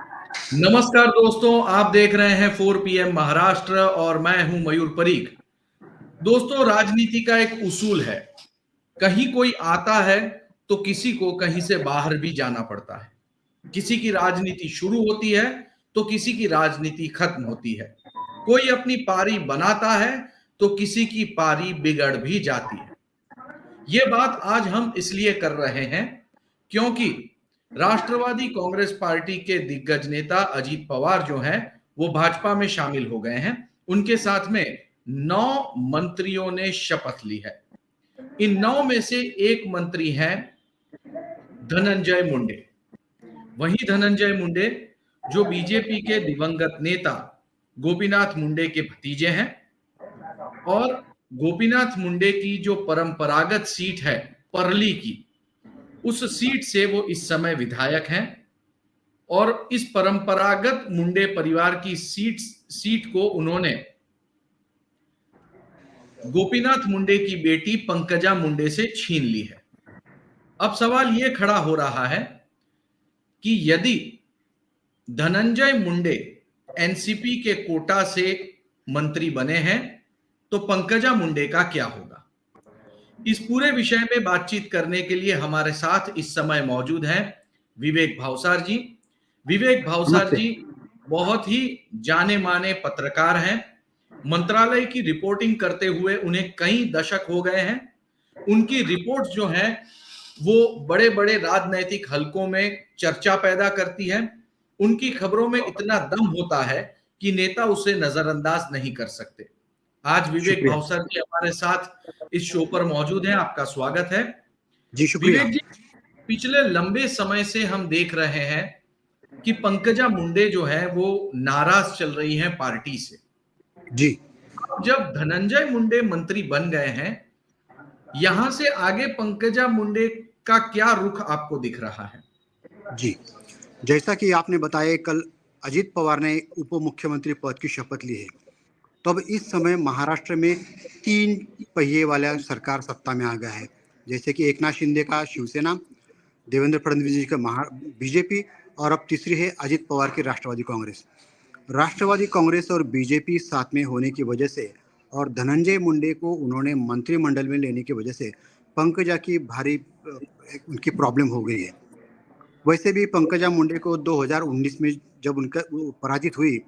नमस्कार दोस्तों, आप देख रहे हैं 4 PM महाराष्ट्र और मैं हूं मयूर परीख। दोस्तों, राजनीति का एक उसूल है, कहीं कोई आता है तो किसी को कहीं से बाहर भी जाना पड़ता है। किसी की राजनीति शुरू होती है तो किसी की राजनीति खत्म होती है। कोई अपनी पारी बनाता है तो किसी की पारी बिगड़ भी जाती है। ये बात आज हम इसलिए कर रहे हैं क्योंकि राष्ट्रवादी कांग्रेस पार्टी के दिग्गज नेता अजीत पवार जो हैं वो भाजपा में शामिल हो गए हैं। उनके साथ में 9 मंत्रियों ने शपथ ली है। इन 9 में से एक मंत्री हैं धनंजय मुंडे। वही धनंजय मुंडे जो बीजेपी के दिवंगत नेता गोपीनाथ मुंडे के भतीजे हैं और गोपीनाथ मुंडे की जो परंपरागत सीट है परली की, उस सीट से वो इस समय विधायक हैं और इस परंपरागत मुंडे परिवार की सीट को उन्होंने गोपीनाथ मुंडे की बेटी पंकजा मुंडे से छीन ली है। अब सवाल यह खड़ा हो रहा है कि यदि धनंजय मुंडे एनसीपी के कोटा से मंत्री बने हैं तो पंकजा मुंडे का क्या होगा। इस पूरे विषय में बातचीत करने के लिए हमारे साथ इस समय मौजूद हैं विवेक भावसार जी। विवेक भावसार जी बहुत ही जाने माने पत्रकार हैं। मंत्रालय की रिपोर्टिंग करते हुए उन्हें कई दशक हो गए हैं। उनकी रिपोर्ट जो है वो बड़े बड़े राजनैतिक हलकों में चर्चा पैदा करती है। उनकी खबरों में इतना दम होता है कि नेता उसे नजरअंदाज नहीं कर सकते। आज विवेक भावसार जी हमारे साथ इस शो पर मौजूद हैं। आपका स्वागत है जी। शुक्रिया। विवेक जी, पिछले लंबे समय से हम देख रहे हैं कि पंकजा मुंडे जो है वो नाराज चल रही हैं पार्टी से। जी। जब धनंजय मुंडे मंत्री बन गए हैं, यहां से आगे पंकजा मुंडे का क्या रुख आपको दिख रहा है? जी, जैसा कि आपने बताया, कल अजीत पवार ने उप मुख्यमंत्री पद की शपथ ली है। तो अब इस समय महाराष्ट्र में 3 पहिए वाला सरकार सत्ता में आ गया है। जैसे कि एकनाथ शिंदे का शिवसेना, देवेंद्र फडणवीस जी का बीजेपी और अब तीसरी है अजीत पवार की राष्ट्रवादी कांग्रेस। राष्ट्रवादी कांग्रेस और बीजेपी साथ में होने की वजह से और धनंजय मुंडे को उन्होंने मंत्रिमंडल में लेने की वजह से पंकजा की भारी उनकी प्रॉब्लम हो गई है। वैसे भी पंकजा मुंडे को 2019 में जब उनका पराजित हुई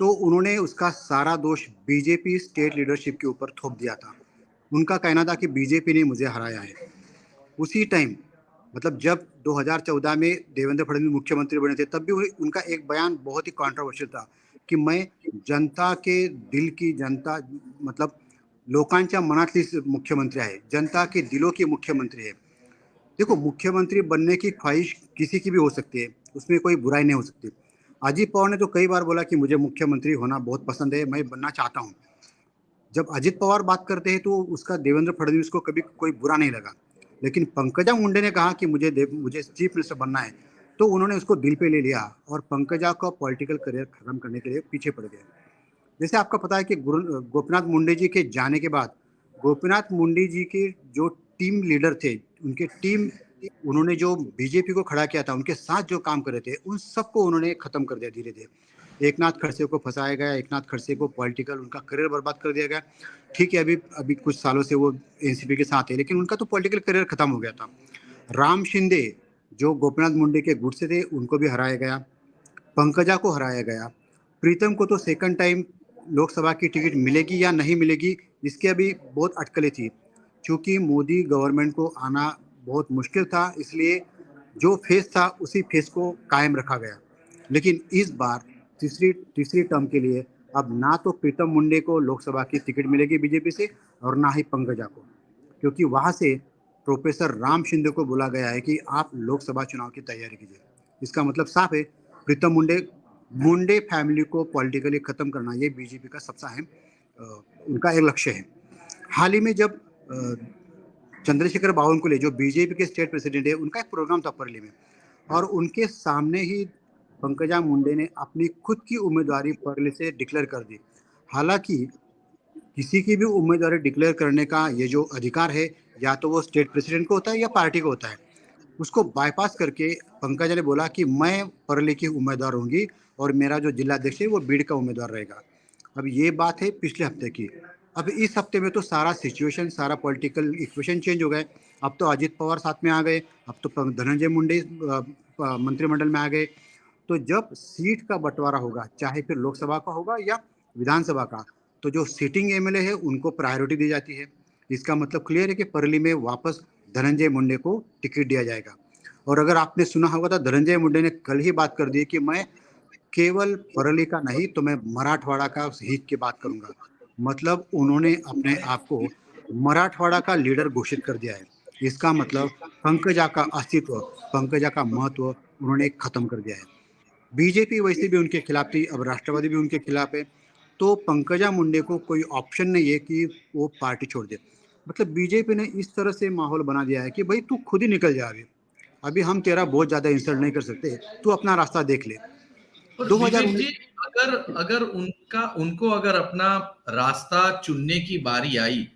तो उन्होंने उसका सारा दोष बीजेपी स्टेट लीडरशिप के ऊपर थोप दिया था। उनका कहना था कि बीजेपी ने मुझे हराया है। उसी टाइम मतलब जब 2014 में देवेंद्र फडणवीस मुख्यमंत्री बने थे तब भी उनका एक बयान बहुत ही कॉन्ट्रोवर्शियल था कि मैं जनता के दिल की जनता मतलब लोकांच्या मनातली मुख्यमंत्री आहे, जनता के दिलों की मुख्यमंत्री है। देखो, मुख्यमंत्री बनने की ख्वाहिश किसी की भी हो सकती है, उसमें कोई बुराई नहीं हो सकती। अजीत पवार ने तो कई बार बोला कि मुझे मुख्यमंत्री होना बहुत पसंद है, मैं बनना चाहता हूँ। जब अजीत पवार बात करते हैं तो उसका देवेंद्र फडणवीस को कभी कोई बुरा नहीं लगा। लेकिन पंकजा मुंडे ने कहा कि मुझे चीफ मिनिस्टर बनना है, तो उन्होंने उसको दिल पे ले लिया और पंकजा का पॉलिटिकल करियर खत्म करने के लिए पीछे पड़ गए। जैसे आपको पता है कि गोपीनाथ मुंडे जी के जाने के बाद गोपीनाथ मुंडे जी के जो टीम लीडर थे, उनके टीम उन्होंने जो बीजेपी को खड़ा किया था, उनके साथ जो काम कर रहे थे, उन सबको उन्होंने खत्म कर दिया धीरे धीरे। एकनाथ खड़से को फंसाया गया, एकनाथ खड़से को पॉलिटिकल उनका करियर बर्बाद कर दिया गया। ठीक है, अभी कुछ सालों से वो एनसीपी के साथ है, लेकिन उनका तो पॉलिटिकल करियर खत्म हो गया था। राम शिंदे जो गोपीनाथ मुंडे के गुट से थे, उनको भी हराया गया। पंकजा को हराया गया। प्रीतम को तो सेकंड टाइम लोकसभा की टिकट मिलेगी या नहीं मिलेगी, इसकी अभी बहुत अटकलें थी। चूंकि मोदी गवर्नमेंट को आना बहुत मुश्किल था, इसलिए जो फेस था उसी फेस को कायम रखा गया। लेकिन इस बार तीसरी टर्म के लिए अब ना तो प्रीतम मुंडे को लोकसभा की टिकट मिलेगी बीजेपी से और ना ही पंकजा को, क्योंकि वहां से प्रोफेसर राम शिंदे को बोला गया है कि आप लोकसभा चुनाव की तैयारी कीजिए। इसका मतलब साफ है, प्रीतम मुंडे फैमिली को पॉलिटिकली खत्म करना ये बीजेपी का सबसे अहम उनका एक लक्ष्य है। हाल ही में जब चंद्रशेखर बावनकुले जो बीजेपी के स्टेट प्रेसिडेंट है, उनका एक प्रोग्राम था परली में और उनके सामने ही पंकजा मुंडे ने अपनी खुद की उम्मीदवारी परली से डिक्लेयर कर दी। हालांकि किसी की भी उम्मीदवारी डिक्लेयर करने का ये जो अधिकार है, या तो वो स्टेट प्रेसिडेंट को होता है या पार्टी को होता है। उसको बाईपास करके पंकजा ने बोला कि मैं परली की उम्मीदवार होंगी और मेरा जो जिलाध्यक्ष है वो बीड़ का उम्मीदवार रहेगा। अब ये बात है पिछले हफ्ते की। अब इस हफ्ते में तो सारा सिचुएशन, सारा पॉलिटिकल इक्वेशन चेंज हो गए। अब तो अजित पवार साथ में आ गए, अब तो धनंजय मुंडे मंत्रिमंडल में आ गए। तो जब सीट का बंटवारा होगा, चाहे फिर लोकसभा का होगा या विधानसभा का, तो जो सिटिंग एमएलए है उनको प्रायोरिटी दी जाती है। इसका मतलब क्लियर है कि परली में वापस धनंजय मुंडे को टिकट दिया जाएगा। और अगर आपने सुना होगा तो धनंजय मुंडे ने कल ही बात कर दी कि मैं केवल परली का नहीं तो मैं मराठवाड़ा का हित की बात करूंगा। मतलब उन्होंने अपने आप को मराठवाड़ा का लीडर घोषित कर दिया है। इसका मतलब पंकजा का अस्तित्व, पंकजा का महत्व उन्होंने खत्म कर दिया है। बीजेपी वैसे भी उनके खिलाफ थी, अब राष्ट्रवादी भी उनके खिलाफ है। तो पंकजा मुंडे को कोई ऑप्शन नहीं है कि वो पार्टी छोड़ दे। मतलब बीजेपी ने इस तरह से माहौल बना दिया है कि भाई तू खुद ही निकल जा। अभी अभी हम तेरा बहुत ज्यादा इंसल्ट नहीं कर सकते, तू अपना रास्ता देख ले। और विवेक 2019। जी, अगर अगर उनको अगर अपना रास्ता चुनने की बारी आई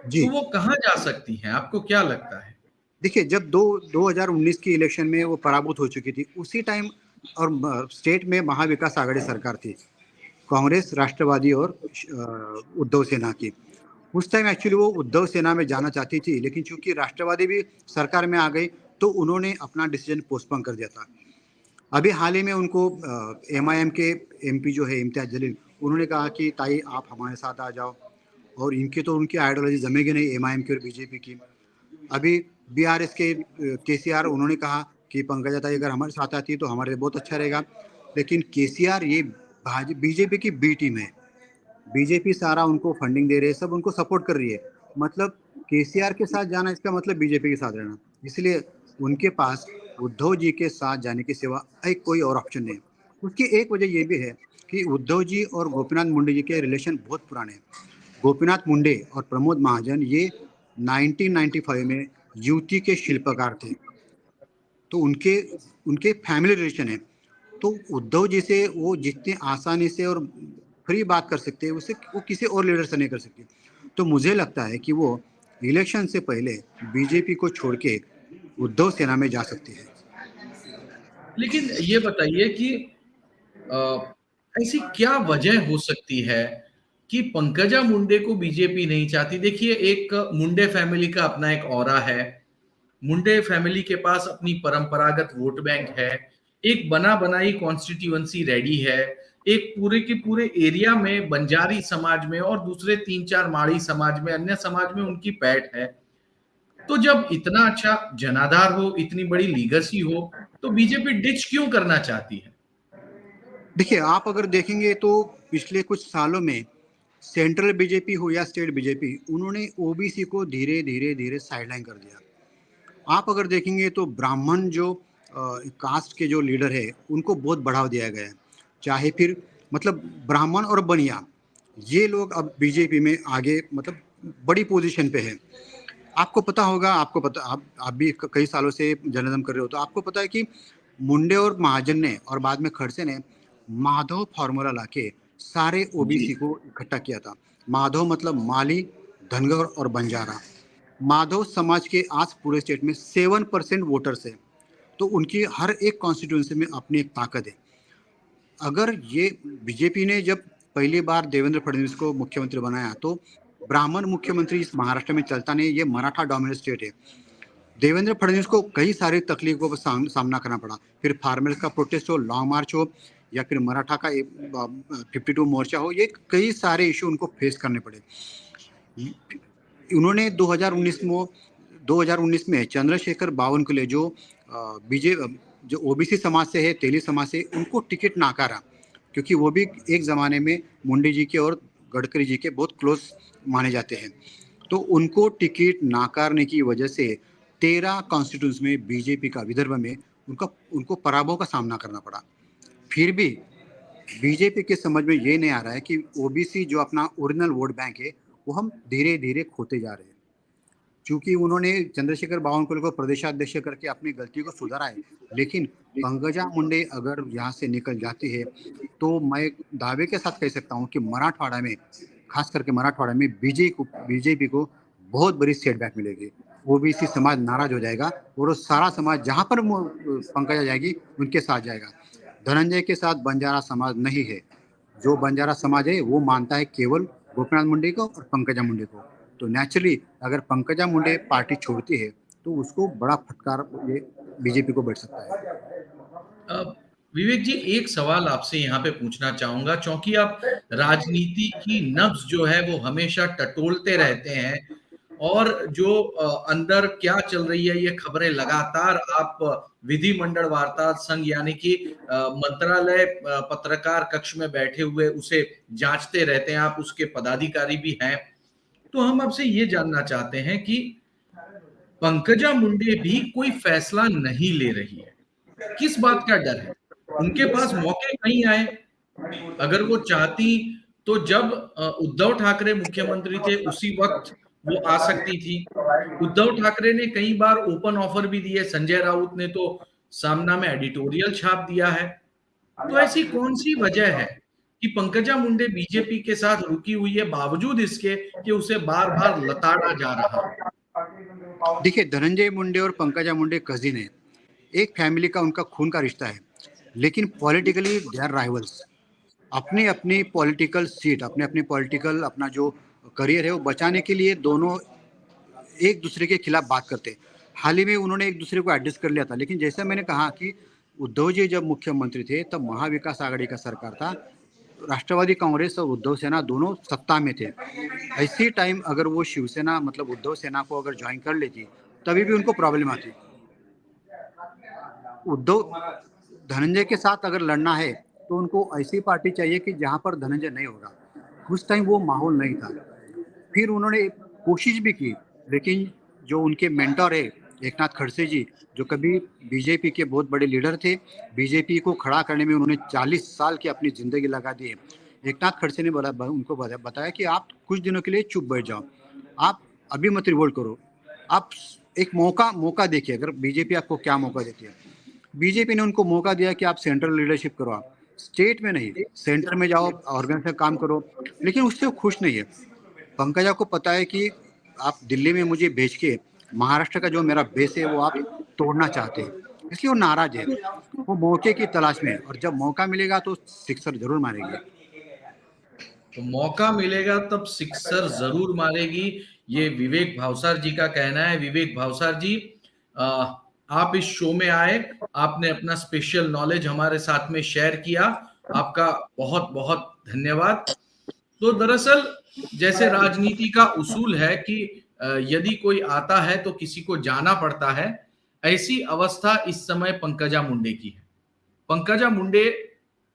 जी, तो वो कहाँ जा सकती हैं? आपको क्या लगता है? देखिए जब 2019 की इलेक्शन में वो पराभूत हो चुकी थी उसी टाइम, और स्टेट में महाविकास आघाड़ी सरकार थी, कांग्रेस, राष्ट्रवादी और उद्धव सेना की। उस टाइम एक्चुअली वो उद्धव सेना में जाना चाहती थी, लेकिन चूंकि राष्ट्रवादी भी सरकार में आ गई तो उन्होंने अपना डिसीजन पोस्टपोन कर दिया था। अभी हाल ही में उनको एमआईएम के एमपी जो है इम्तियाज जलील, उन्होंने कहा कि ताई आप हमारे साथ आ जाओ। और इनकी तो उनकी आइडियोलॉजी जमेगी नहीं एमआईएम की और बीजेपी की। अभी बीआरएस के केसीआर, उन्होंने कहा कि पंकजा ताई अगर हमारे साथ आती है तो हमारे लिए बहुत अच्छा रहेगा। लेकिन केसीआर ये बीजेपी की बी टीम है। बीजेपी सारा उनको फंडिंग दे रही है, सब उनको सपोर्ट कर रही है। मतलब केसीआर के साथ जाना इसका मतलब बीजेपी के साथ रहना। इसलिए उनके पास उद्धव जी के साथ जाने के सिवा एक कोई और ऑप्शन नहीं। उसकी एक वजह यह भी है कि उद्धव जी और गोपीनाथ मुंडे जी के रिलेशन बहुत पुराने हैं। गोपीनाथ मुंडे और प्रमोद महाजन ये 1995 में युति के शिल्पकार थे। तो उनके उनके फैमिली रिलेशन है। तो उद्धव जी से वो जितने आसानी से और फ्री बात कर सकते हैं उसे वो किसी और लीडर से नहीं कर सकते। तो मुझे लगता है कि वो इलेक्शन से पहले बीजेपी को छोड़ के उद्धव सेना में जा सकती है। लेकिन ये बताइए कि अ, ऐसी क्या वजह हो सकती है कि पंकजा मुंडे को बीजेपी नहीं चाहती? देखिए, एक मुंडे फैमिली का अपना एक ऑरा है। मुंडे फैमिली के पास अपनी परंपरागत वोट बैंक है। एक बना बनाई कॉन्स्टिट्यूएंसी रेडी है। एक पूरे के पूरे एरिया में बंजारी समाज में और दूसरे 3-4 माड़ी समाज में, अन्य समाज में उनकी पैठ है। तो जब इतना अच्छा जनाधार हो, इतनी बड़ी लीगेसी हो, तो बीजेपी डिच क्यों करना चाहती है? देखिए आप अगर देखेंगे तो पिछले कुछ सालों में सेंट्रल बीजेपी हो या स्टेट बीजेपी, उन्होंने ओबीसी को धीरे धीरे धीरे साइडलाइन कर दिया। आप अगर देखेंगे तो ब्राह्मण जो कास्ट के जो लीडर है उनको बहुत बढ़ावा दिया गया है। चाहे फिर मतलब ब्राह्मण और बनिया, ये लोग अब बीजेपी में आगे मतलब बड़ी पोजीशन पे है। आपको पता होगा, आपको पता, आप भी कई सालों से जर्नलिज्म कर रहे हो तो आपको पता है कि मुंडे और महाजन ने और बाद में खड़से ने माधव फार्मूला लाके सारे जी। ओबीसी को इकट्ठा किया था। माधव मतलब माली, धनगर और बंजारा। माधव समाज के आज पूरे स्टेट में 7% वोटर्स है। तो उनकी हर एक कॉन्स्टिट्यूंसी में अपनी एक ताकत है। अगर ये बीजेपी ने जब पहली बार देवेंद्र फडणवीस को मुख्यमंत्री बनाया तो ब्राह्मण मुख्यमंत्री इस महाराष्ट्र में चलता नहीं, ये मराठा डोमिनेट स्टेट है। देवेंद्र फडणवीस को कई सारी तकलीफों का सामना करना पड़ा। फिर फार्मर्स का प्रोटेस्ट हो, लॉन्ग मार्च हो, या फिर मराठा का 52 मोर्चा हो, ये कई सारे इशू उनको फेस करने पड़े। उन्होंने 2019 में चंद्रशेखर बावनकुले जो बीजे जो ओबीसी समाज से है, तेली समाज से, उनको टिकट नाकारा। क्योंकि वो भी एक ज़माने में मुंडे जी के और गडकरी जी के बहुत क्लोज माने जाते हैं। तो उनको टिकट नाकारने की वजह से 13 कॉन्स्टिट्यूंस में बीजेपी का विदर्भ में उनका उनको पराभव का सामना करना पड़ा। फिर भी बीजेपी के समझ में ये नहीं आ रहा है कि ओबीसी जो अपना ओरिजिनल वोट बैंक है वो हम धीरे धीरे खोते जा रहे हैं। चूंकि उन्होंने चंद्रशेखर बावनकुले को प्रदेशाध्यक्ष करके अपनी गलती को सुधारा है, लेकिन पंकजा मुंडे अगर यहाँ से निकल जाती है तो मैं दावे के साथ कह सकता हूँ कि मराठवाड़ा में, खास करके मराठवाड़ा में बीजेपी को बहुत बड़ी सेटबैक मिलेगी। ओबीसी समाज नाराज हो जाएगा और वो सारा समाज जहां पर पंकजा जाएगी उनके साथ जाएगा। धनंजय के साथ बंजारा समाज नहीं है। जो बंजारा समाज है वो मानता है केवल गोपीनाथ मुंडे को और पंकजा मुंडे को। तो नेचुरली अगर पंकजा मुंडे पार्टी छोड़ती है तो उसको बड़ा फटकार ये बीजेपी को बैठ सकता है। अब विवेक जी, एक सवाल आपसे यहाँ पे पूछना चाहूंगा, क्योंकि आप राजनीति की नब्ज जो है वो हमेशा टटोलते रहते हैं, और जो अंदर क्या चल रही है ये खबरें लगातार आप विधिमंडल वार्ता संघ यानी कि मंत्रालय पत्रकार कक्ष में बैठे हुए उसे जांचते रहते हैं, आप उसके पदाधिकारी भी हैं। तो हम आपसे ये जानना चाहते हैं कि पंकजा मुंडे भी कोई फैसला नहीं ले रही है, किस बात का डर है? उनके पास मौके नहीं आए। अगर वो चाहती तो जब उद्धव ठाकरे मुख्यमंत्री थे उसी वक्त वो आ सकती थी। उद्धव ठाकरे ने कई बार ओपन ऑफर भी दिए, संजय राउत ने तो सामना में एडिटोरियल छाप दिया है। तो ऐसी कौन सी वजह है कि पंकजा मुंडे बीजेपी के साथ रुकी हुई है, बावजूद इसके कि उसे बार बार लताड़ा जा रहा है? देखिए, धनंजय मुंडे और पंकजा मुंडे कजिन है। एक फैमिली का उनका खून का रिश्ता है, लेकिन पॉलिटिकली दे आर राइवल्स। अपनी अपनी पॉलिटिकल सीट, अपने अपनी पॉलिटिकल अपना जो करियर है वो बचाने के लिए दोनों एक दूसरे के खिलाफ बात करते हैं। हाल ही में उन्होंने एक दूसरे को एडजस्ट कर लिया था, लेकिन जैसे मैंने कहा कि उद्धव जी जब मुख्यमंत्री थे तब महाविकास आघाड़ी का सरकार था। राष्ट्रवादी कांग्रेस और उद्धव सेना दोनों सत्ता में थे। ऐसी टाइम अगर वो शिवसेना मतलब उद्धव सेना को अगर ज्वाइन कर लेती तभी भी उनको प्रॉब्लम आती। उद्धव धनंजय के साथ अगर लड़ना है तो उनको ऐसी पार्टी चाहिए कि जहां पर धनंजय नहीं होगा। उस टाइम वो माहौल नहीं था। फिर उन्होंने कोशिश भी की, लेकिन जो उनके मेंटर है एकनाथ खड़से जी, जो कभी बीजेपी के बहुत बड़े लीडर थे, बीजेपी को खड़ा करने में उन्होंने 40 साल की अपनी जिंदगी लगा दी है। एकनाथ खड़से ने उनको बताया कि आप कुछ दिनों के लिए चुप बैठ जाओ, आप अभी मत रिवोल्ट करो, आप एक मौका मौका देखिए, अगर बीजेपी आपको क्या मौका देती है। बीजेपी ने उनको मौका दिया कि आप सेंट्रल लीडरशिप करो, आप स्टेट में नहीं सेंटर में जाओ, ऑर्गेनाइजेशन काम करो, लेकिन उससे वो खुश नहीं है। पंकजा को पता है कि आप दिल्ली में मुझे भेज के महाराष्ट्र का जो मेरा बेस है वो आप तोड़ना चाहते हैं, इसलिए वो नाराज है। वो मौके की तलाश में है और जब मौका मिलेगा तो सिक्सर जरूर मारेगी। तो मौका मिलेगा तब सिक्सर जरूर मारेगी, ये विवेक भावसार जी का कहना है। विवेक भावसार जी, अ, आप इस शो में आए, आपने अपना स्पेशल नॉलेज हमारे साथ में शेयर किया, आपका बहुत बहुत धन्यवाद। तो दरअसल जैसे राजनीति का उसूल है कि यदि कोई आता है तो किसी को जाना पड़ता है, ऐसी अवस्था इस समय पंकजा मुंडे की है। पंकजा मुंडे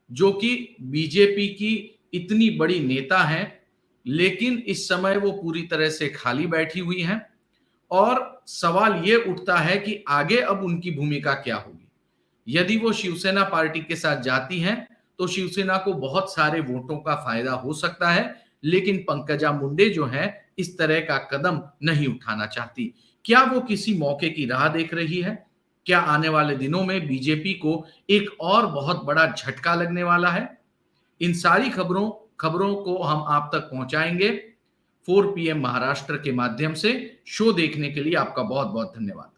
जो कि बीजेपी की इतनी बड़ी नेता हैं, लेकिन इस समय वो पूरी तरह से खाली बैठी हुई हैं, और सवाल ये उठता है कि आगे अब उनकी भूमिका क्या होगी। यदि वो शिवसेना पार्टी के साथ जाती हैं तो शिवसेना को बहुत सारे वोटों का फायदा हो सकता है, लेकिन पंकजा मुंडे जो है इस तरह का कदम नहीं उठाना चाहती। क्या वो किसी मौके की राह देख रही है? क्या आने वाले दिनों में बीजेपी को एक और बहुत बड़ा झटका लगने वाला है? इन सारी खबरों खबरों को हम आप तक पहुंचाएंगे 4 PM महाराष्ट्र के माध्यम से। शो देखने के लिए आपका बहुत बहुत धन्यवाद।